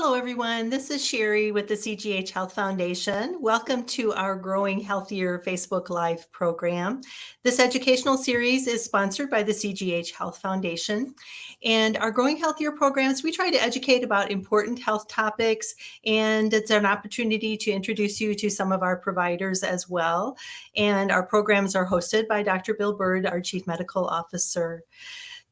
Hello, everyone. This is Sherry with the CGH Health Foundation. Welcome to our Growing Healthier Facebook Live program. This educational series is sponsored by the CGH Health Foundation. And our Growing Healthier programs, we try to educate about important health topics, and it's an opportunity to introduce you to some of our providers as well. And our programs are hosted by Dr. Bill Bird, our Chief Medical Officer.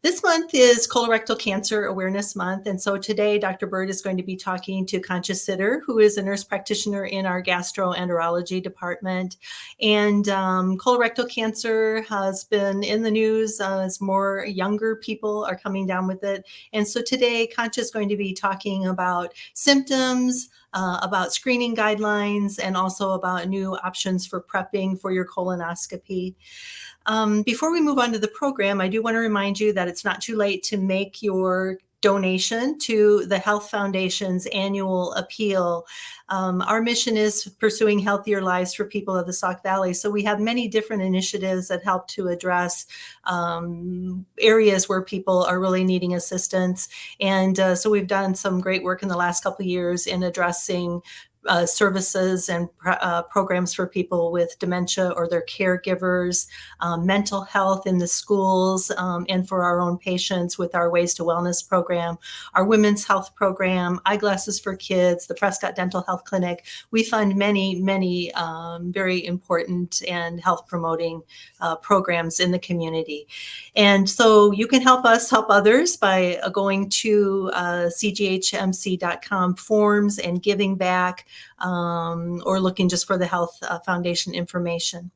This month is Colorectal Cancer Awareness Month, and so today Dr. Bird is going to be talking to Concha Sitter, who is a nurse practitioner in our gastroenterology department. And colorectal cancer has been in the news as more younger people are coming down with it. And so today Concha is going to be talking about symptoms, about screening guidelines, and also about new options for prepping for your colonoscopy. Before we move on to the program, I do want to remind you that it's not too late to make your donation to the Health Foundation's annual appeal. Our mission is pursuing healthier lives for people of the Sauk Valley. So we have many different initiatives that help to address areas where people are really needing assistance. And so we've done some great work in the last couple of years in addressing services and programs for people with dementia or their caregivers, mental health in the schools, and for our own patients with our Ways to Wellness program, our women's health program, Eyeglasses for Kids, the Prescott Dental Health Clinic. We fund many very important and health promoting programs in the community. And so you can help us help others by going to cghmc.com forms and giving back, or looking just for the Health Foundation information.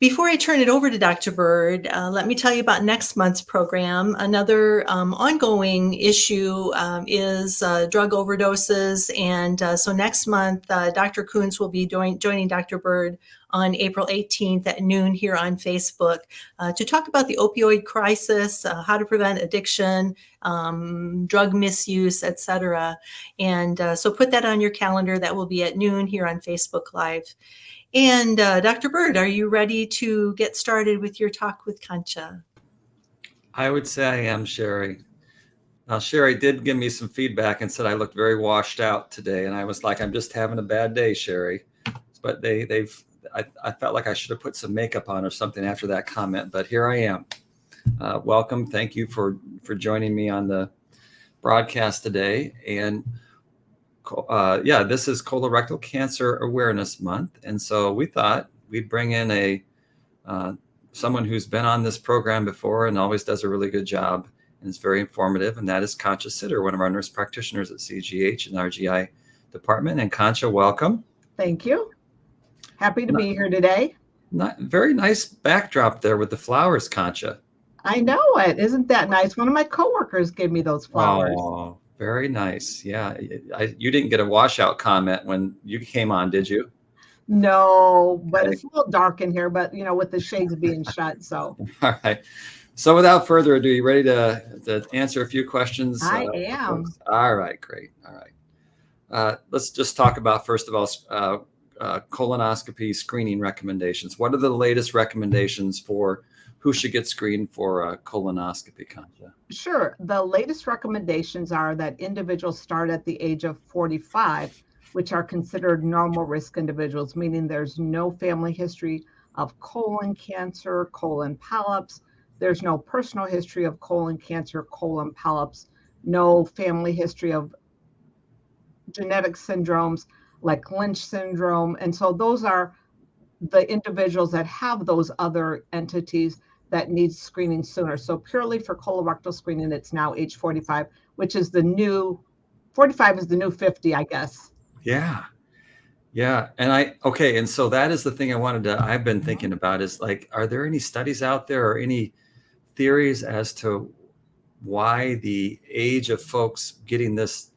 Before I turn it over to Dr. Bird, let me tell you about next month's program. Another ongoing issue is drug overdoses. And so next month, Dr. Coons will be joining Dr. Bird on April 18th at noon here on Facebook to talk about the opioid crisis, how to prevent addiction, drug misuse, etc. And so put that on your calendar. That will be at noon here on Facebook Live. And Dr. Bird, are you ready to get started with your talk with Concha? I would say I am, Sherry. Now, Sherry did give me some feedback and said I looked very washed out today. And I was like, I'm just having a bad day, Sherry. But I felt like I should have put some makeup on or something after that comment. But here I am. Welcome. Thank you for joining me on the broadcast today. And this is Colorectal Cancer Awareness Month. And so we thought we'd bring in someone who's been on this program before and always does a really good job and is very informative. And that is Concha Sitter, one of our nurse practitioners at CGH in our GI department. And Concha, welcome. Thank you. Happy to be here today. Very nice backdrop there with the flowers, Concha. I know it. Isn't that nice? One of my coworkers gave me those flowers. Oh, very nice. Yeah. You didn't get a washout comment when you came on, did you? No, but it's a little dark in here, but with the shades being shut. So. All right. So without further ado, you ready to answer a few questions? I am. All right, great. All right. Let's just talk about, first of all, colonoscopy screening recommendations. What are the latest recommendations for who should get screened for colonoscopy, Concha? Sure. The latest recommendations are that individuals start at the age of 45, which are considered normal risk individuals, meaning there's no family history of colon cancer, colon polyps. There's no personal history of colon cancer, colon polyps, no family history of genetic syndromes like Lynch syndrome. And so those are the individuals that have those other entities that need screening sooner. So purely for colorectal screening, it's now age 45, which is 45 is the new 50, I guess. Yeah. Yeah. And so that is the thing I've been thinking about is like, are there any studies out there or any theories as to why the age of folks getting this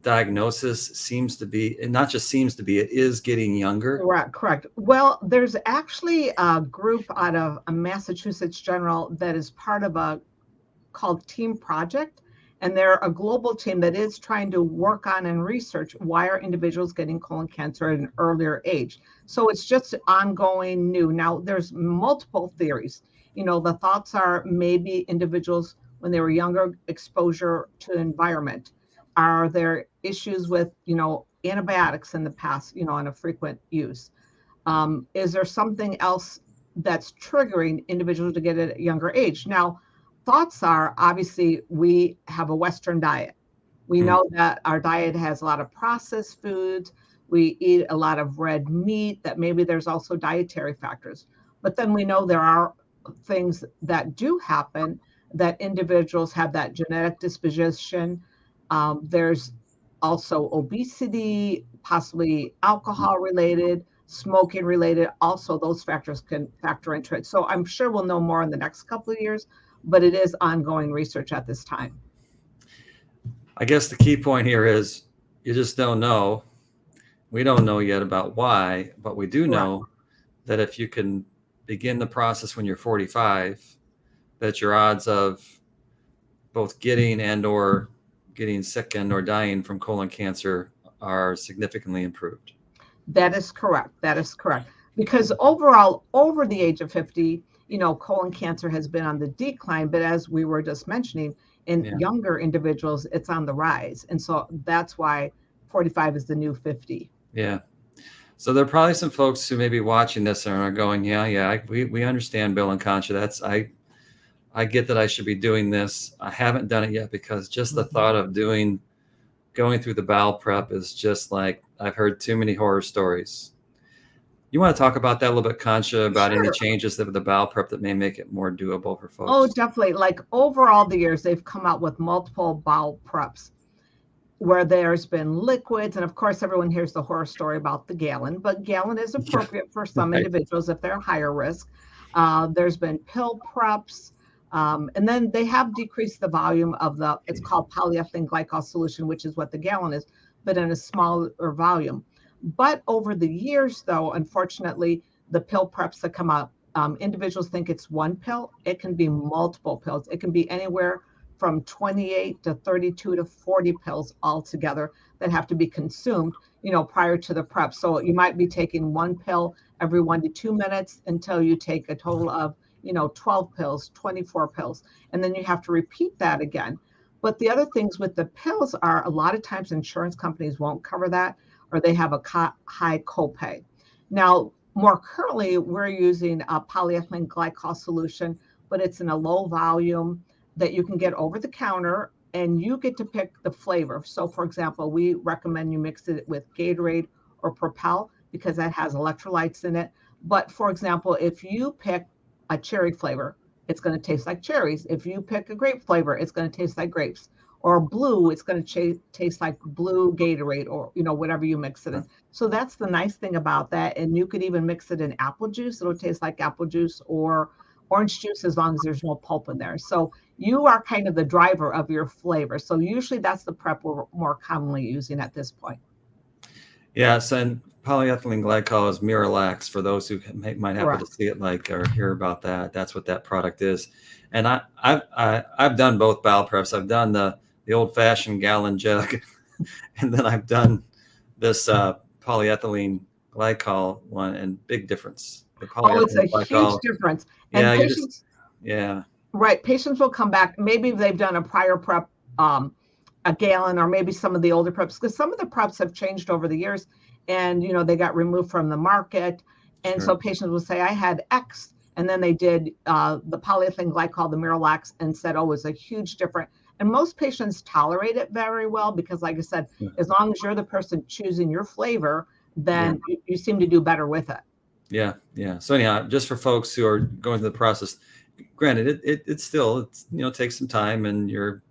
diagnosis seems to be, and not just seems to be, it is getting younger? Correct. Well, there's actually a group out of Massachusetts General that is part of called Team Project. And they're a global team that is trying to work on and research why are individuals getting colon cancer at an earlier age. So it's just ongoing new. Now, there's multiple theories. The thoughts are maybe individuals when they were younger, exposure to environment. Are there issues with, antibiotics in the past, on a frequent use? Is there something else that's triggering individuals to get at a younger age? Now, thoughts are obviously we have a Western diet. We Mm. know that our diet has a lot of processed foods. We eat a lot of red meat, that maybe there's also dietary factors. But then we know there are things that do happen, that individuals have that genetic disposition. There's also obesity, possibly alcohol related, smoking related. Also, those factors can factor into it. So I'm sure we'll know more in the next couple of years, but it is ongoing research at this time. I guess the key point here is you just don't know. We don't know yet about why, but we do know that if you can begin the process when you're 45, that your odds of both getting and or getting sick and or dying from colon cancer are significantly improved. That is correct. That is correct. Because overall, over the age of 50, colon cancer has been on the decline, but as we were just mentioning, in younger individuals, it's on the rise. And so that's why 45 is the new 50. Yeah. So there are probably some folks who may be watching this and are going, we understand, Bill and Concha. I get that I should be doing this. I haven't done it yet because just the thought of going through the bowel prep is just like, I've heard too many horror stories. You want to talk about that a little bit, Concha, about any changes of the bowel prep that may make it more doable for folks? Oh, definitely. Like over all the years, they've come out with multiple bowel preps where there's been liquids. And of course, everyone hears the horror story about the gallon, but gallon is appropriate for some individuals if they're higher risk. There's been pill preps. And then they have decreased the volume of it's called polyethylene glycol solution, which is what the gallon is, but in a smaller volume. But over the years, though, unfortunately, the pill preps that come out, individuals think it's one pill. It can be multiple pills. It can be anywhere from 28 to 32 to 40 pills altogether that have to be consumed, prior to the prep. So you might be taking one pill every 1 to 2 minutes until you take a total of 12 pills, 24 pills, and then you have to repeat that again. But the other things with the pills are a lot of times insurance companies won't cover that, or they have a high copay. Now, more currently, we're using a polyethylene glycol solution, but it's in a low volume that you can get over the counter, and you get to pick the flavor. So, for example, we recommend you mix it with Gatorade or Propel because that has electrolytes in it. But for example, if you pick a cherry flavor, it's going to taste like cherries. If you pick a grape flavor, it's going to taste like grapes. Or blue, it's going to taste like blue Gatorade, or whatever you mix it in. So that's the nice thing about that. And you could even mix it in apple juice. It'll taste like apple juice or orange juice, as long as there's no pulp in there. So you are kind of the driver of your flavor. So usually that's the prep we're more commonly using at this point. Yes, and polyethylene glycol is Miralax for those who might happen to see it or hear about that. That's what that product is. And I've done both bowel preps. I've done the old-fashioned gallon jug, and then I've done this polyethylene glycol one, and big difference. It's a huge difference. And patients, right. Patients will come back. Maybe they've done a prior prep, a gallon, or maybe some of the older preps, because some of the preps have changed over the years, and they got removed from the market. And so patients will say, I had X, and then they did the polyethylene glycol, the Miralax, and said, oh, it was a huge difference. And most patients tolerate it very well because, like I said, as long as you're the person choosing your flavor, then you seem to do better with it. Yeah. So anyhow, just for folks who are going through the process, granted, it still takes some time, and you're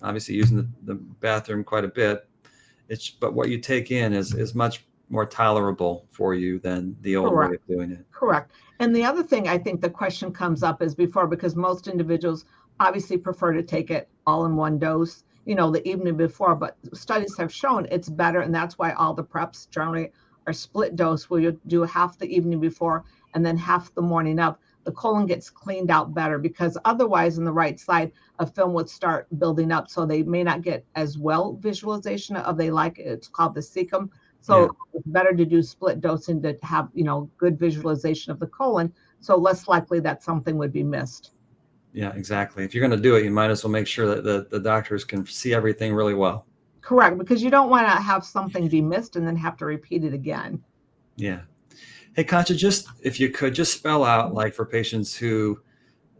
obviously using the bathroom quite a bit. But what you take in is much more tolerable for you than the old way of doing it. Correct. And the other thing I think the question comes up is before, because most individuals obviously prefer to take it all in one dose, the evening before, but studies have shown it's better. And that's why all the preps generally are split dose, where you do half the evening before and then half the morning of. The colon gets cleaned out better, because otherwise on the right side, a film would start building up. So they may not get as well visualization of it's called the cecum. So it's better to do split dosing to have, good visualization of the colon. So less likely that something would be missed. Yeah, exactly. If you're going to do it, you might as well make sure that the doctors can see everything really well. Correct, because you don't want to have something be missed and then have to repeat it again. Yeah. Hey, Concha, just if you could just spell out, like for patients who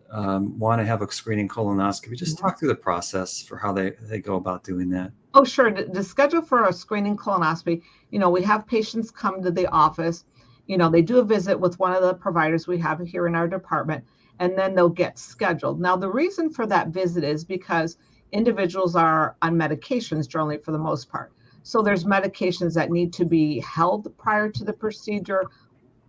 want to have a screening colonoscopy, just talk through the process for how they go about doing that. Oh, sure. The schedule for a screening colonoscopy, we have patients come to the office, they do a visit with one of the providers we have here in our department, and then they'll get scheduled. Now, the reason for that visit is because individuals are on medications generally for the most part. So there's medications that need to be held prior to the procedure.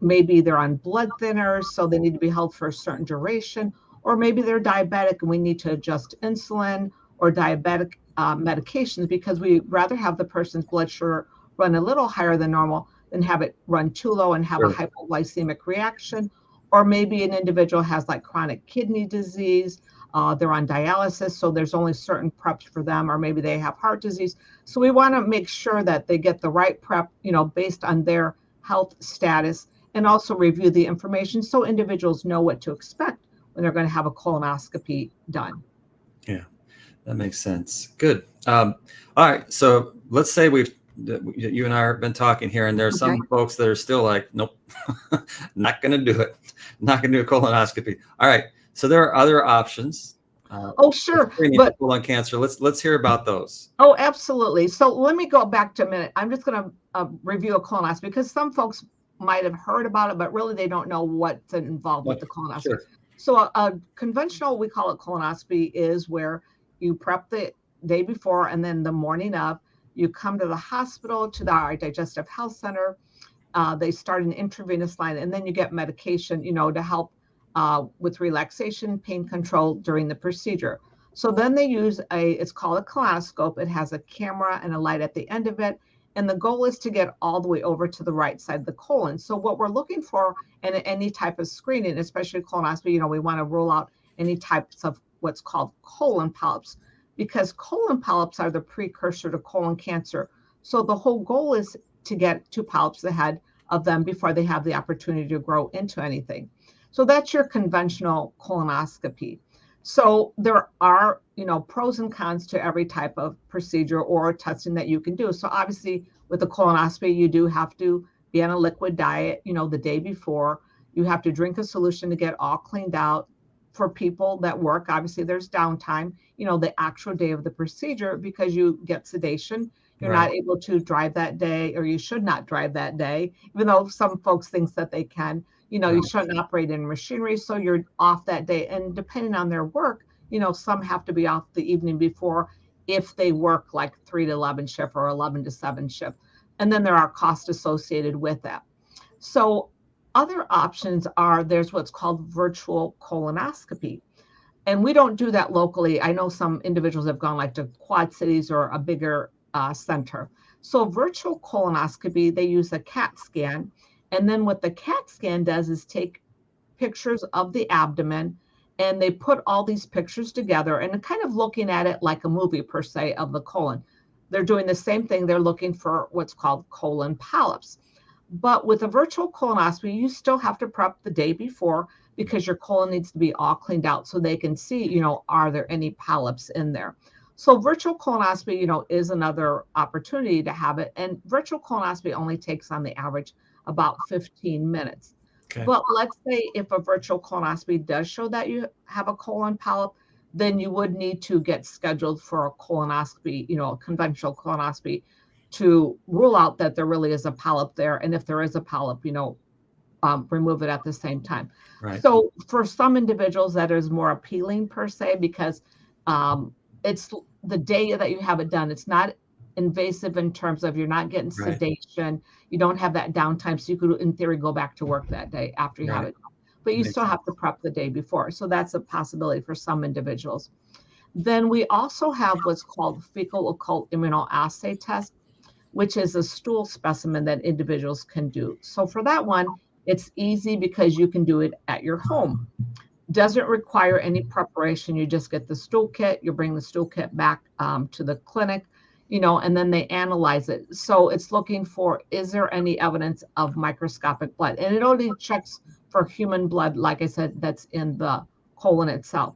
Maybe they're on blood thinners, so they need to be held for a certain duration, or maybe they're diabetic and we need to adjust insulin or diabetic medications because we'd rather have the person's blood sugar run a little higher than normal than have it run too low and have a hypoglycemic reaction. Or maybe an individual has like chronic kidney disease, they're on dialysis, so there's only certain preps for them, or maybe they have heart disease. So we want to make sure that they get the right prep, based on their health status, and also review the information so individuals know what to expect when they're going to have a colonoscopy done. Yeah, that makes sense. Good. All right. So let's say you and I have been talking here, and there's some folks that are still like, nope, not going to do it. Not going to do a colonoscopy. All right. So there are other options. Sure. But colon cancer. Let's hear about those. Oh, absolutely. So let me go back to a minute. I'm just going to review a colonoscopy because some folks might have heard about it, but really they don't know what's involved with the colonoscopy. Sure. So a conventional, we call it colonoscopy, is where you prep the day before and then the morning of, you come to the hospital, to our digestive health center. They start an intravenous line, and then you get medication, to help with relaxation, pain control during the procedure. So then they use it's called a colonoscope. It has a camera and a light at the end of it. And the goal is to get all the way over to the right side of the colon. So what we're looking for in any type of screening, especially colonoscopy, we want to rule out any types of what's called colon polyps, because colon polyps are the precursor to colon cancer. So the whole goal is to get 2 polyps ahead of them before they have the opportunity to grow into anything. So that's your conventional colonoscopy. So there are, pros and cons to every type of procedure or testing that you can do. So obviously with a colonoscopy, you do have to be on a liquid diet, the day before. You have to drink a solution to get all cleaned out. For people that work, obviously there's downtime, the actual day of the procedure, because you get sedation. You're not able to drive that day, or you should not drive that day, even though some folks think that they can. You shouldn't operate in machinery, so you're off that day. And depending on their work, some have to be off the evening before if they work like 3 to 11 shift or 11 to 7 shift. And then there are costs associated with that. So other options are, there's what's called virtual colonoscopy. And we don't do that locally. I know some individuals have gone like to Quad Cities or a bigger center. So virtual colonoscopy, they use a CAT scan. And then what the CAT scan does is take pictures of the abdomen, and they put all these pictures together and kind of looking at it like a movie per se of the colon. They're doing the same thing. They're looking for what's called colon polyps. But with a virtual colonoscopy, you still have to prep the day before because your colon needs to be all cleaned out so they can see, are there any polyps in there? So virtual colonoscopy, is another opportunity to have it. And virtual colonoscopy only takes on the average about 15 minutes. Okay. But let's say if a virtual colonoscopy does show that you have a colon polyp, then you would need to get scheduled for a colonoscopy, a conventional colonoscopy, to rule out that there really is a polyp there. And if there is a polyp, remove it at the same time. Right. So for some individuals, that is more appealing per se, because it's the day that you have it done. It's not invasive in terms of you're not getting sedation. You don't have that downtime. So you could, in theory, go back to work that day after you have it. But you still have to prep the day before. So that's a possibility for some individuals. Then we also have what's called fecal occult immunoassay test, which is a stool specimen that individuals can do. So for that one, it's easy because you can do it at your home. Doesn't require any preparation. You just get the stool kit, you bring the stool kit back to the clinic, and then they analyze it. So it's looking for, is there any evidence of microscopic blood? And it only checks for human blood, like I said, that's in the colon itself.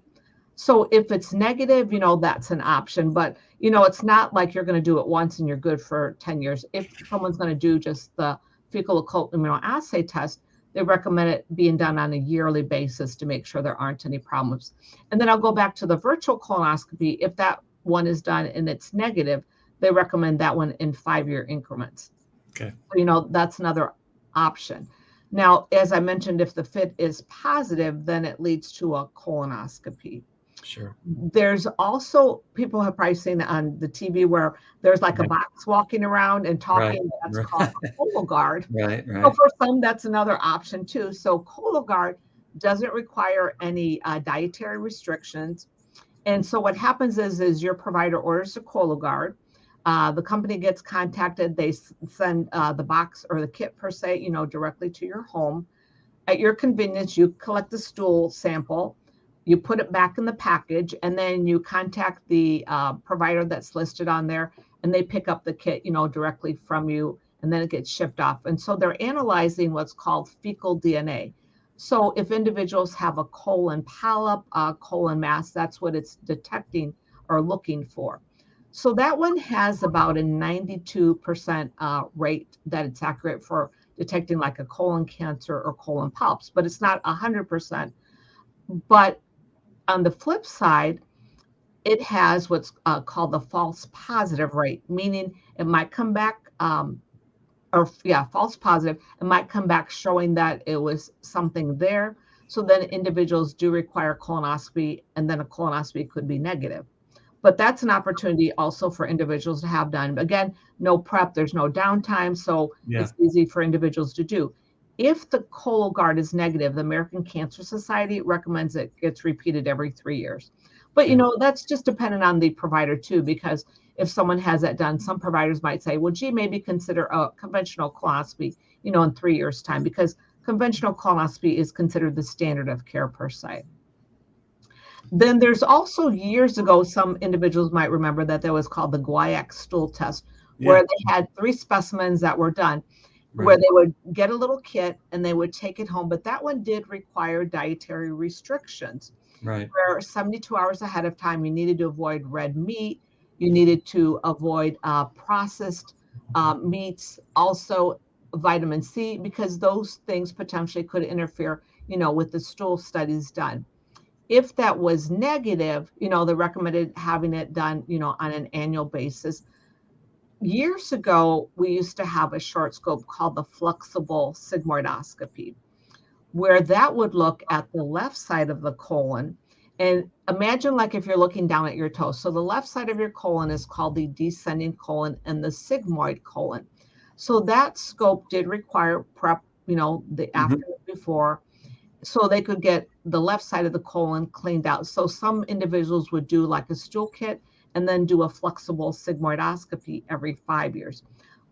So if it's negative, that's an option, but it's not like you're going to do it once and you're good for 10 years. If someone's going to do just the fecal occult immunoassay test, they recommend it being done on a yearly basis to make sure there aren't any problems. And then I'll go back to the virtual colonoscopy. If that one is done and it's negative, they recommend that one in 5-year increments. Okay. So, that's another option. Now, as I mentioned, if the FIT is positive, then it leads to a colonoscopy. Sure. There's also, people have probably seen it on the TV where there's like a box walking around and talking. That's called a Cologuard. Right. So for some, that's another option too. So Cologuard doesn't require any dietary restrictions. And so what happens is your provider orders a Cologuard. The company gets contacted. They send the box or the kit per se, directly to your home. At your convenience, you collect the stool sample. You put it back in the package, and then you contact the provider that's listed on there, and they pick up the kit, directly from you, and then it gets shipped off. And so they're analyzing what's called fecal DNA. So if individuals have a colon polyp, colon mass, that's what it's detecting or looking for. So that one has about a 92% rate that it's accurate for detecting like a colon cancer or colon polyps, but it's not 100%. But on the flip side, it has what's called the false positive rate, meaning it might come back, false positive. It might come back showing that it was something there. So then individuals do require colonoscopy, and then a colonoscopy could be negative. But that's an opportunity also for individuals to have done. Again, no prep, there's no downtime, so it's easy for individuals to do. If the Cologuard is negative, the American Cancer Society recommends it gets repeated every 3 years. But, that's just dependent on the provider too, because if someone has that done, some providers might say, well, gee, maybe consider a conventional colonoscopy, in 3 years' time, because conventional colonoscopy is considered the standard of care per se. Then there's also, years ago, some individuals might remember that there was called the Guaiac stool test, where they had 3 specimens that were done. Where they would get a little kit and they would take it home. But that one did require dietary restrictions. Right. Where 72 hours ahead of time, you needed to avoid red meat. You needed to avoid processed meats, also vitamin C, because those things potentially could interfere, with the stool studies done. If that was negative, they recommended having it done, on an annual basis. Years ago, we used to have a short scope called the flexible sigmoidoscopy, where that would look at the left side of the colon. And imagine like if you're looking down at your toe. So the left side of your colon is called the descending colon and the sigmoid colon. So that scope did require prep, the afternoon before, so they could get the left side of the colon cleaned out. So some individuals would do like a stool kit and then do a flexible sigmoidoscopy every 5 years.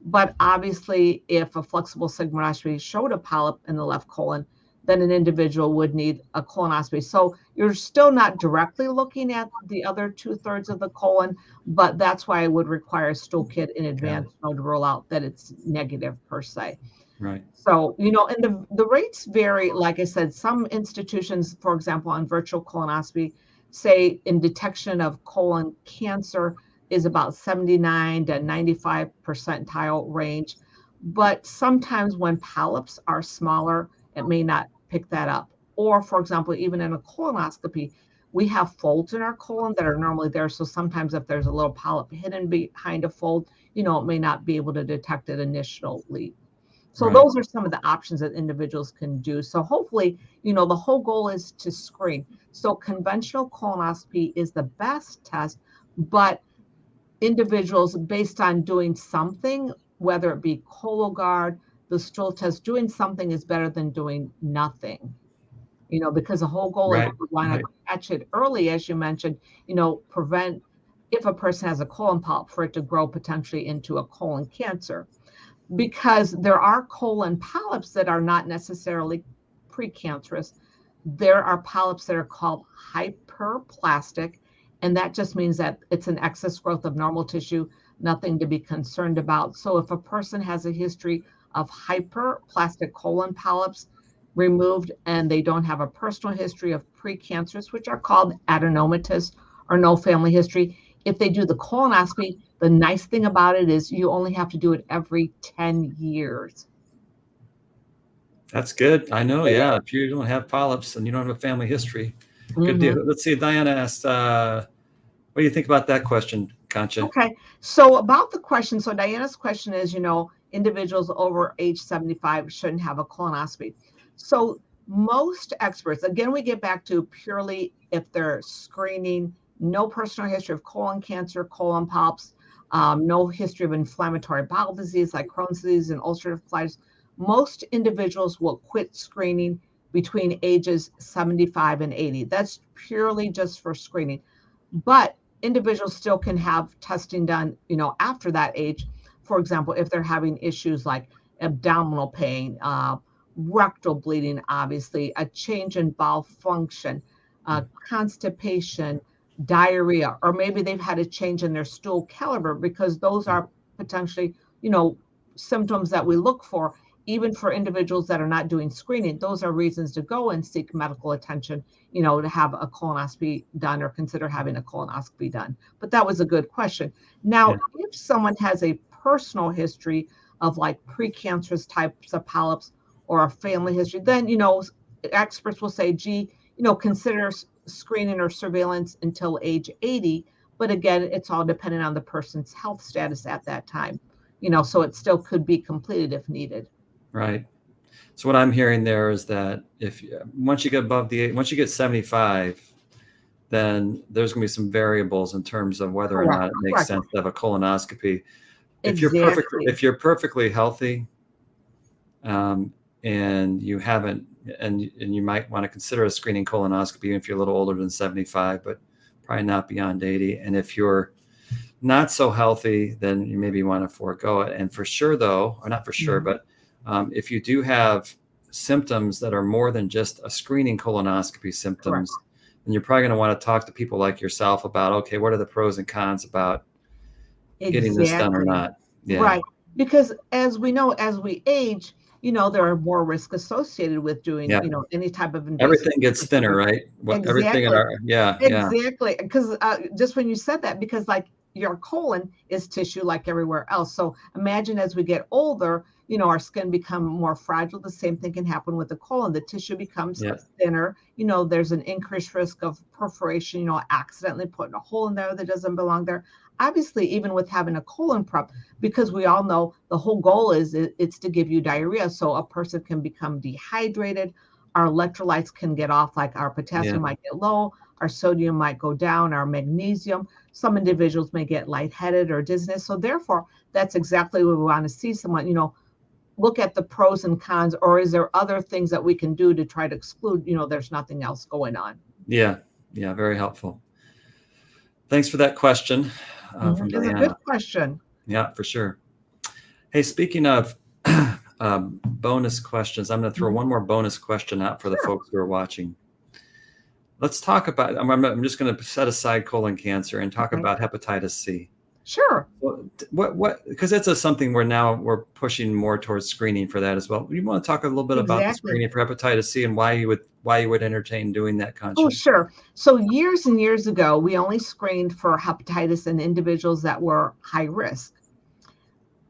But obviously, if a flexible sigmoidoscopy showed a polyp in the left colon, then an individual would need a colonoscopy. So you're still not directly looking at the other 2/3 of the colon, but that's why I would require a stool kit in advance to rule out that it's negative per se. Right. So, and the rates vary. Like I said, some institutions, for example, on virtual colonoscopy, say in detection of colon cancer is about 79 to 95 percentile range. But sometimes when polyps are smaller, it may not pick that up. Or, for example, even in a colonoscopy, we have folds in our colon that are normally there. So sometimes if there's a little polyp hidden behind a fold, it may not be able to detect it initially. So those are some of the options that individuals can do. So hopefully, the whole goal is to screen. So conventional colonoscopy is the best test, but individuals, based on doing something, whether it be Cologuard, the stool test, doing something is better than doing nothing. Because the whole goal is to want to catch it early, as you mentioned, prevent, if a person has a colon polyp, for it to grow potentially into a colon cancer. Because there are colon polyps that are not necessarily precancerous. There are polyps that are called hyperplastic, and that just means that it's an excess growth of normal tissue, nothing to be concerned about. So if a person has a history of hyperplastic colon polyps, removed and they don't have a personal history of precancerous, which are called adenomatous, or no family history. If they do the colonoscopy, the nice thing about it is you only have to do it every 10 years. That's good. I know. Yeah. If you don't have polyps and you don't have a family history, good Mhm. deal. Let's see. Diana asked, what do you think about that question, Concha? Okay, so about the question, so Diana's question is, individuals over age 75 shouldn't have a colonoscopy. So most experts, again, we get back to purely if they're screening, no personal history of colon cancer, colon polyps, no history of inflammatory bowel disease like Crohn's disease and ulcerative colitis. Most individuals will quit screening between ages 75 and 80. That's purely just for screening. But individuals still can have testing done, after that age. For example, if they're having issues like abdominal pain, rectal bleeding, obviously, a change in bowel function, constipation, diarrhea, or maybe they've had a change in their stool caliber, because those are potentially, symptoms that we look for. Even for individuals that are not doing screening, those are reasons to go and seek medical attention, to have a colonoscopy done or consider having a colonoscopy done. But that was a good question. Now, if someone has a personal history of like precancerous types of polyps or a family history, then, experts will say, gee, consider screening or surveillance until age 80. But again, it's all dependent on the person's health status at that time, so it still could be completed if needed. Right. So what I'm hearing there is that once you get 75, then there's going to be some variables in terms of whether or not it makes sense to have a colonoscopy. If you're perfectly healthy, and you haven't, and you might want to consider a screening colonoscopy if you're a little older than 75, but probably not beyond 80. And if you're not so healthy, then you maybe want to forego it. And for sure, though, or not for sure, but if you do have symptoms that are more than just a screening colonoscopy symptoms, then you're probably going to want to talk to people like yourself about, okay, what are the pros and cons about getting this done or not? Yeah. Right. Because as we know, as we age, there are more risks associated with doing, any type of invasive. Everything gets thinner, right? Everything in our, Exactly. Because just when you said that, because like your colon is tissue like everywhere else. So imagine as we get older, our skin become more fragile. The same thing can happen with the colon. The tissue becomes thinner. There's an increased risk of perforation, accidentally putting a hole in there that doesn't belong there. Obviously, even with having a colon prep, because we all know the whole goal is it's to give you diarrhea. So a person can become dehydrated. Our electrolytes can get off, like our potassium might get low, our sodium might go down, our magnesium. Some individuals may get lightheaded or dizziness. So therefore, that's exactly what we want to see someone, look at the pros and cons, or is there other things that we can do to try to exclude, there's nothing else going on. Yeah. Very helpful. Thanks for that question. From Diana. It's a good question. Yeah, for sure. Hey, speaking of bonus questions, I'm going to throw one more bonus question out for the folks who are watching. Let's talk about, I'm just going to set aside colon cancer and talk about hepatitis C. Sure. What? Because that's something we're pushing more towards screening for that as well. You want to talk a little bit about the screening for hepatitis C and why you would entertain doing that, Concha? Oh, sure. So years and years ago, we only screened for hepatitis in individuals that were high risk.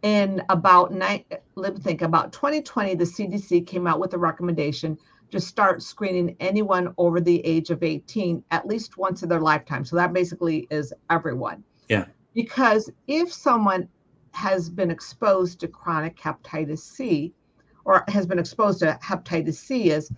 In about 2020, the CDC came out with a recommendation to start screening anyone over the age of 18 at least once in their lifetime. So that basically is everyone. Yeah. Because if someone has been exposed to chronic hepatitis C, or has been exposed to hepatitis C, is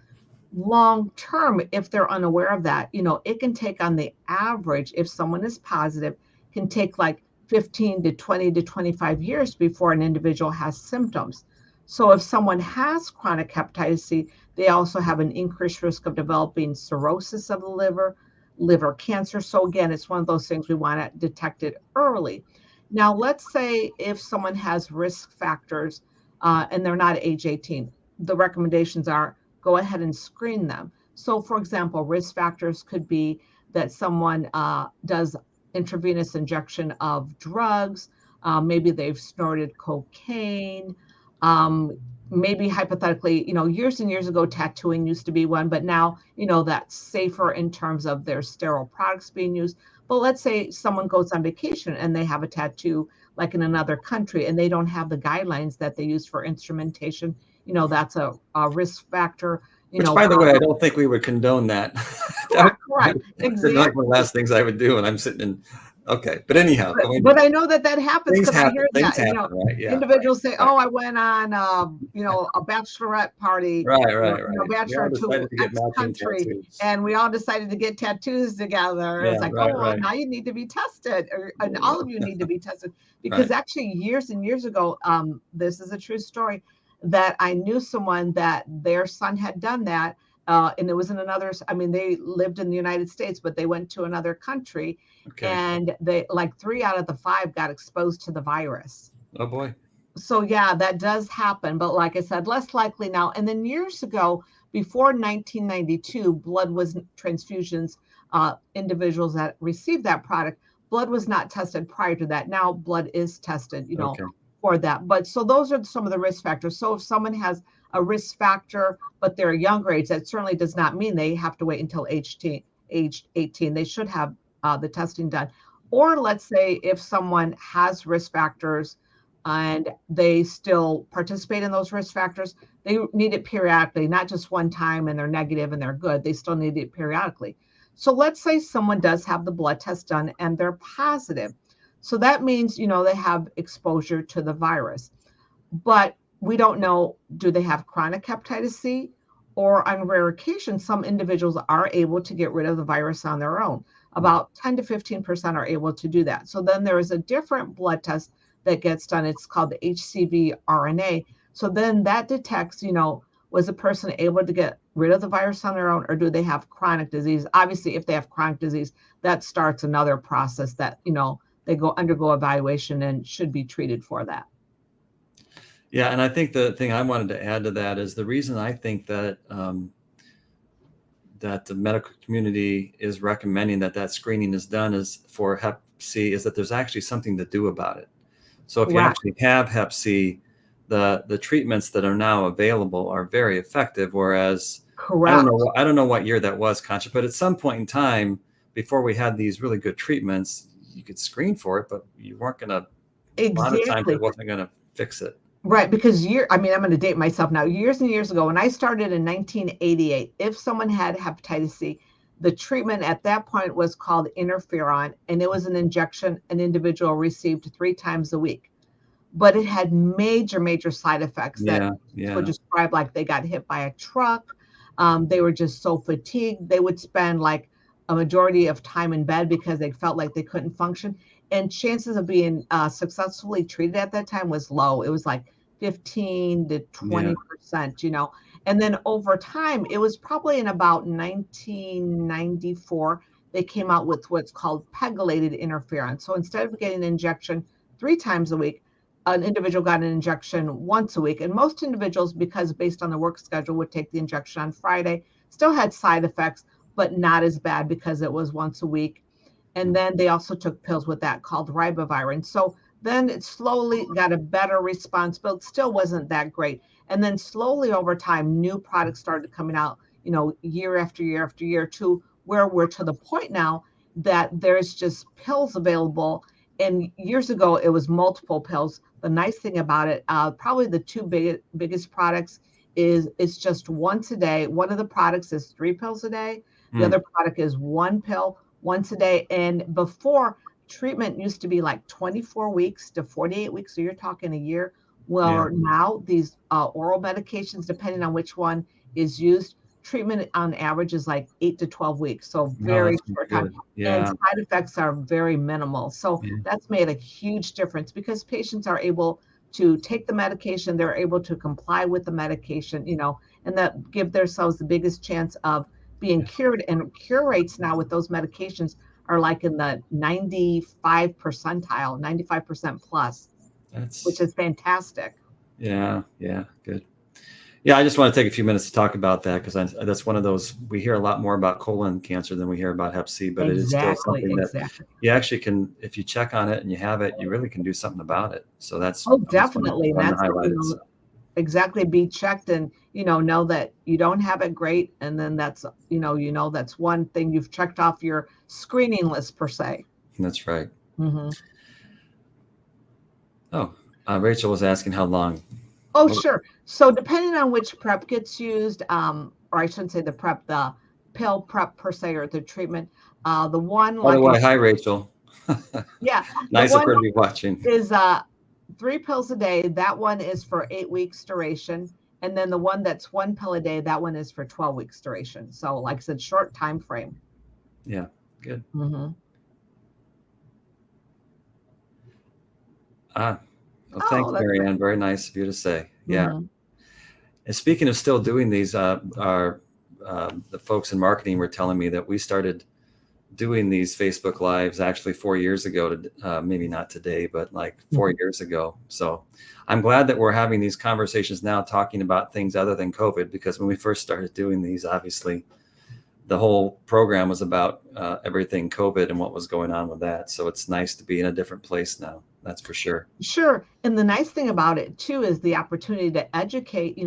long term, if they're unaware of that, it can take, on the average, if someone is positive, can take like 15 to 20 to 25 years before an individual has symptoms. So if someone has chronic hepatitis C, they also have an increased risk of developing cirrhosis of the liver cancer. So again, it's one of those things we want to detect it early. Now, let's say if someone has risk factors and they're not age 18, the recommendations are go ahead and screen them. So for example, risk factors could be that someone does intravenous injection of drugs, maybe they've snorted cocaine, Maybe hypothetically, years and years ago, tattooing used to be one, but now, that's safer in terms of their sterile products being used. But let's say someone goes on vacation and they have a tattoo like in another country and they don't have the guidelines that they use for instrumentation. That's a risk factor. Which, by the way, I don't think we would condone that. Correct. Exactly. Like one of the last things I would do when I'm sitting in. Okay, but anyhow, but I know that happens because I hear that right? Yeah. Individuals say, "Oh, I went on, a bachelorette party, right. Bachelor to X country, and we all decided to get tattoos together." Yeah, it's like, now you need to be tested, and all of you need to be tested because actually, years and years ago, this is a true story, that I knew someone that their son had done that. And it was in another, they lived in the United States, but they went to another country, and they, like 3 out of the 5 got exposed to the virus. Oh boy. So yeah, that does happen. But like I said, less likely now. And then years ago, before 1992, blood was transfusions, individuals that received that product, blood was not tested prior to that. Now blood is tested, for that. But so those are some of the risk factors. So if someone has a risk factor, but they're a younger age, that certainly does not mean they have to wait until age 18. They should have the testing done. Or let's say if someone has risk factors and they still participate in those risk factors, they need it periodically, not just one time and they're negative and they're good. They still need it periodically. So let's say someone does have the blood test done and they're positive. So that means, they have exposure to the virus. But we don't know, do they have chronic hepatitis C? Or on rare occasions, some individuals are able to get rid of the virus on their own. About 10 to 15% are able to do that. So then there is a different blood test that gets done. It's called the HCV RNA. So then that detects, was a person able to get rid of the virus on their own, or do they have chronic disease? Obviously, if they have chronic disease, that starts another process that, they undergo evaluation and should be treated for that. Yeah, and I think the thing I wanted to add to that is the reason I think that that the medical community is recommending that screening is done is for Hep C is that there's actually something to do about it. So if you actually have Hep C, the treatments that are now available are very effective. Whereas Correct. I don't know what year that was, Concha, but at some point in time, before we had these really good treatments, you could screen for it, but you weren't going to. A lot of times it wasn't going to fix it. Right, because I'm going to date myself now. Years and years ago, when I started in 1988, if someone had hepatitis C, the treatment at that point was called interferon, and it was an injection an individual received 3 times a week. But it had major side effects that would describe, like they got hit by a truck. They were just so fatigued. They would spend like a majority of time in bed because they felt like they couldn't function. And chances of being successfully treated at that time was low. It was like 15 to 20%, And then over time, it was probably in about 1994, they came out with what's called pegylated interferon. So instead of getting an injection 3 times a week, an individual got an injection once a week. And most individuals, because based on the work schedule, would take the injection on Friday, still had side effects, but not as bad because it was once a week. And then they also took pills with that called ribavirin. So then it slowly got a better response, but it still wasn't that great. And then slowly over time, new products started coming out, year after year after year, to where we're to the point now that there's just pills available. And years ago, it was multiple pills. The nice thing about it, probably the 2 biggest products is it's just once a day. One of the products is 3 pills a day. The other product is 1 pill once a day. And before, treatment used to be like 24 weeks to 48 weeks. So you're talking a year. Well, now these oral medications, depending on which one is used, treatment on average is like 8 to 12 weeks. So very short time. And side effects are very minimal. So that's made a huge difference because patients are able to take the medication. They're able to comply with the medication, and that give themselves the biggest chance of being cured. And cure rates now with those medications are like in the 95 percentile, 95% plus, which is fantastic. Yeah, good. Yeah, I just want to take a few minutes to talk about that because that's one of those, we hear a lot more about colon cancer than we hear about Hep C, but it is still something that you actually can, if you check on it and you have it, you really can do something about it. So that's definitely. That's exactly be checked and, know that you don't have it, great. And then that's, that's one thing you've checked off your screening list per se. That's right. Mm-hmm. Oh, Rachel was asking how long. Oh, Well, sure. So depending on which prep gets used, or I shouldn't say the prep, the pill prep per se, or the treatment, the one by the like, way, hi, Rachel. yeah, the Nice of one her to be watching. is 3 pills a day. That one is for 8 weeks duration. And then the one that's 1 pill a day, that one is for 12 weeks duration. So like I said, short time frame. Yeah, good. Mm-hmm. Well, thanks, that's Mary great. Ann. Very nice of you to say. Yeah. Mm-hmm. And speaking of still doing these, the folks in marketing were telling me that we started doing these Facebook Lives actually 4 years ago, to maybe not today, but like 4 years ago. So I'm glad that we're having these conversations now, talking about things other than COVID, because when we first started doing these, obviously the whole program was about everything COVID and what was going on with that. So it's nice to be in a different place now. That's for sure. Sure. And the nice thing about it too is the opportunity to educate,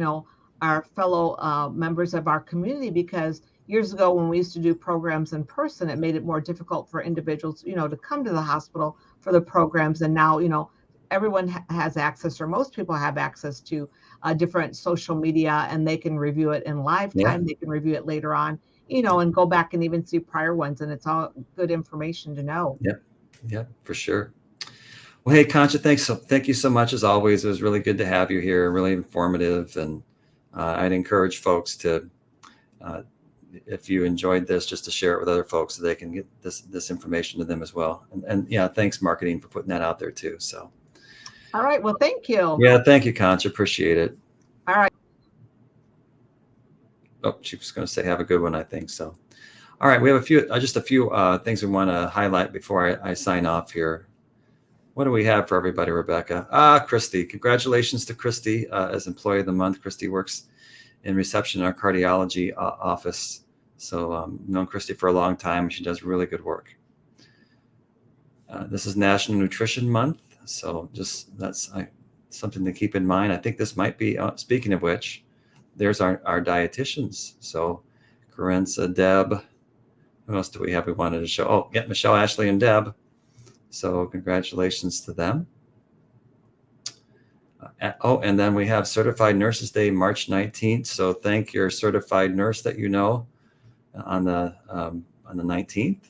our fellow members of our community, because years ago when we used to do programs in person, it made it more difficult for individuals, to come to the hospital for the programs. And now, everyone has access, or most people have access to different social media, and they can review it in live Yeah. time. They can review it later on, and go back and even see prior ones. And it's all good information to know. Yeah, for sure. Well, hey, Concha, thank you so much as always. It was really good to have you here, really informative. And I'd encourage folks to, if you enjoyed this, just to share it with other folks so they can get this information to them as well. And yeah, thanks, marketing, for putting that out there too. So. All right. Well, thank you. Yeah, thank you, Concha. Appreciate it. All right. Oh, she was going to say have a good one, I think so. All right, we have just a few things we want to highlight before I sign off here. What do we have for everybody, Rebecca? Christy. Congratulations to Christy as Employee of the Month. Christy works in reception in our cardiology office. So known Christy for a long time. She does really good work. This is National Nutrition Month. So just that's something to keep in mind. I think this might be, speaking of which, there's our dietitians. So Carenza, Deb, who else do we have we wanted to show? Oh, yeah, Michelle, Ashley, and Deb. So congratulations to them. And then we have Certified Nurses Day, March 19th. So thank your certified nurse that you know on the 19th.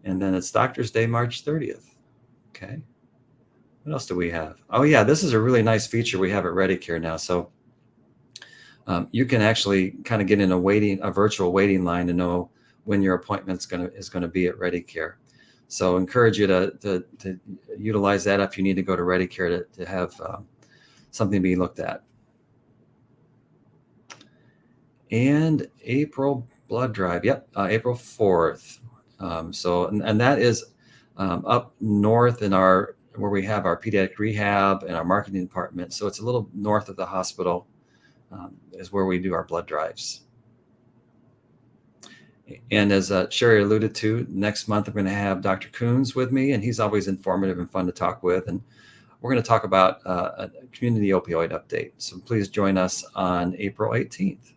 And then it's Doctor's Day, March 30th. Okay. What else do we have? Oh yeah, this is a really nice feature we have at ReadyCare now. So you can actually kind of get in a virtual waiting line to know when your appointment is going to be at ReadyCare. So encourage you to utilize that if you need to go to ReadyCare to have something be looked at. And April blood drive. Yep, April 4th. And that is up north in where we have our pediatric rehab and our marketing department. So it's a little north of the hospital is where we do our blood drives. And as Sherry alluded to, next month I'm going to have Dr. Coons with me, and he's always informative and fun to talk with. And we're going to talk about a community opioid update. So please join us on April 18th.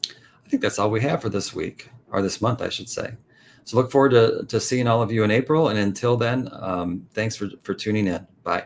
I think that's all we have for this week, or this month, I should say. So look forward to seeing all of you in April. And until then, thanks for tuning in. Bye.